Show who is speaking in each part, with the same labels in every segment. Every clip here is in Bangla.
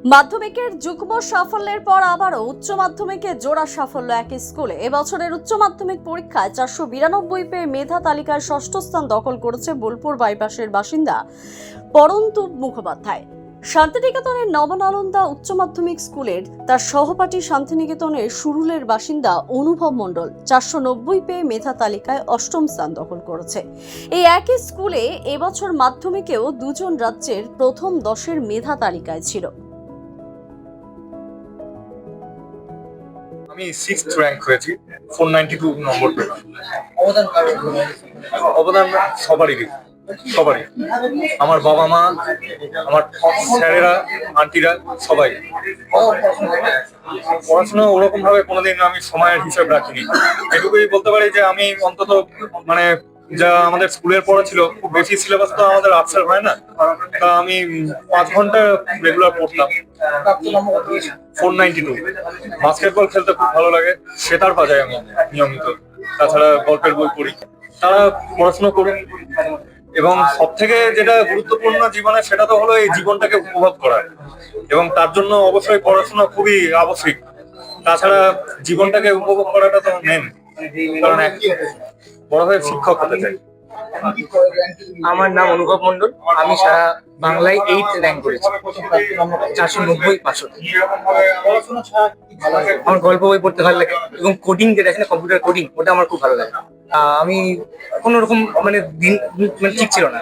Speaker 1: মাধ্যমিকের যুগ্ম সাফল্যের পর আবারও উচ্চ মাধ্যমিকে জোড়া সাফল্য একই স্কুলে। এবছরের উচ্চ মাধ্যমিক পরীক্ষায় 492 পেয়ে মেধা তালিকায় ষষ্ঠ স্থান দখল করেছে বোলপুর বাইপাসের বাসিন্দা পরন্তু মুখোপাধ্যায়। শান্তিনিকেতনের নবনালন্দা উচ্চ মাধ্যমিক স্কুলের তার সহপাঠী শান্তিনিকেতনের সুরুলের বাসিন্দা অনুভব মণ্ডল 490 পেয়ে মেধা তালিকায় অষ্টম স্থান দখল করেছে। এই একই স্কুলে এবছর মাধ্যমিকেও দুজন রাজ্যের প্রথম 10-এর মেধা তালিকায় ছিল।
Speaker 2: আমি 6th র্যাঙ্ক হয়েছি, 492 নম্বর পেলাম। অবদান সবারই। আমার বাবা মা, আমার স্যারেরা, আন্টিরা সবাই। পড়াশোনা ওরকম ভাবে কোনোদিন আমি সময়ের হিসাব রাখিনি। এটুকুই বলতে পারি যে আমি অন্তত মানে যা আমাদের স্কুলের পড়া ছিল, খুব বেশি সিলেবাস তো আমাদের আফসার হয় না, তা আমি 5 ঘন্টা রেগুলার পড়তাম। 492। বাস্কেটবল খেলতে খুব ভালো লাগে, সেটার বাজাই আমি নিয়মিত। তাছাড়া গল্পের বই পড়ি। তারা পড়াশোনা করুন, এবং সব থেকে যেটা গুরুত্বপূর্ণ জীবনে সেটা তো হলো এই জীবনটাকে উপভোগ করা, এবং তার জন্য অবশ্যই পড়াশোনা খুবই আবশ্যিক। তাছাড়া জীবনটাকে উপভোগ করাটা তো মেন, কারণ বড় হয়ে শিক্ষক হতে চাই।
Speaker 3: আমার নাম অনুভব মণ্ডল। আমি সারা বাংলায় 8th র্যাঙ্ক করেছি, 490 500। আমার গল্প বই পড়তে ভালো লাগে, এবং কোডিং যেটা আছে না, কম্পিউটার কোডিং, ওটা আমার খুব ভালো লাগে। আমি কোনো রকম মানে দিন মানে ঠিক ছিল না,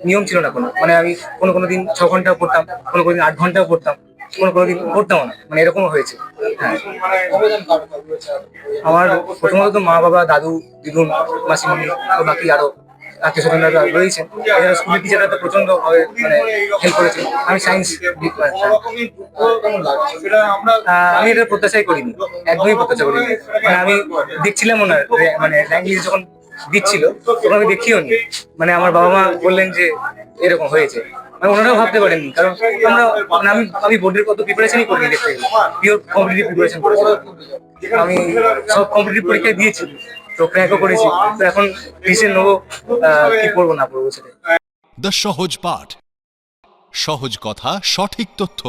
Speaker 3: নিয়ম ছিল না কোনো, মানে আমি কোনো দিন 6 ঘন্টাও পড়তাম, কোনো দিন 8 ঘন্টাও পড়তাম, কোনো দিন পড়তাম না, মানে এরকমও হয়েছে। হ্যাঁ, আমার প্রথমত মা বাবা, দাদু, দিদুন, মাসিমণি, বাকি আরো আত্মীয় স্বজনরা রয়েছেন। এছাড়া স্কুলের টিচাররা তো প্রচন্ড ভাবে মানে হেল্প করেছে। আমি সায়েন্স, আমি এটা প্রত্যাশাই করিনি, একদমই প্রত্যাশা করিনি। মানে আমি দেখছিলাম ওনার মানে র্যাঙ্ক লিস্ট যখন দিচ্ছিল, তখন আমি দেখিও নি। মানে আমার বাবা মা বললেন যে এরকম হয়েছে, মানে ওনারাও ভাবতে পারেননি। কারণ মানে আমি বোর্ডের কত প্রিপারেশনই করিনি, দেখতে পিওর কম্পিটিটিভ প্রিপারেশন করেছি। আমি সব কম্পিটিটিভ পরীক্ষায় দিয়েছি, তো ক্র্যাকও করেছি। তো এখন ডিসিশন নেবো কি পড়বো না পড়বো সেটা।
Speaker 4: দ্য সহজ পাঠ, সহজ কথা, সঠিক তথ্য।